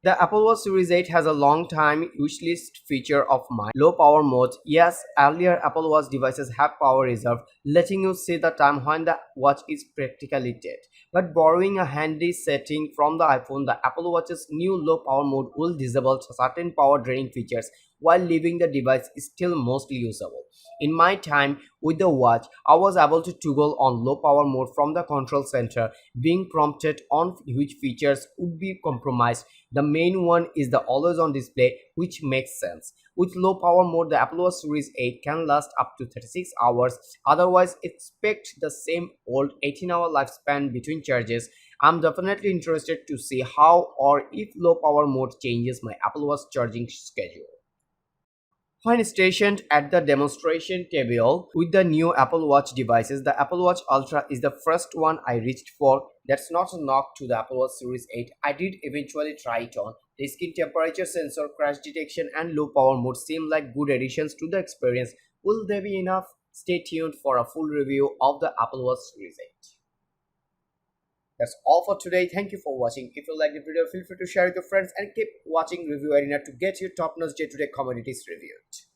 The Apple Watch Series 8 has a long time wishlist feature of mine. Low power mode. Yes, earlier Apple Watch devices have power reserve, letting you see the time when the watch is practically dead. But borrowing a handy setting from the iPhone, the Apple Watch's new low power mode will disable certain power draining features while leaving the device still mostly usable. In my time with the watch, I was able to toggle on low power mode from the control center, being prompted on which features would be compromised. The main one is the always on display, which makes sense. With low power mode, the Apple Watch Series 8 can last up to 36 hours. Otherwise, expect the same old 18-hour lifespan between charges. I'm definitely interested to see how or if low power mode changes my Apple Watch charging schedule. When stationed at the demonstration table with the new Apple Watch devices, the Apple Watch Ultra is the first one I reached for. That's not a knock to the Apple Watch Series 8. I did eventually try it on. The skin temperature sensor, crash detection, and low power mode seem like good additions to the experience. Will they be enough? Stay tuned for a full review of the Apple Watch Series 8. That's all for today. Thank you for watching. If you like the video, feel free to share with your friends and keep watching Review Arena to get your top-notch day-to-day commodities reviewed.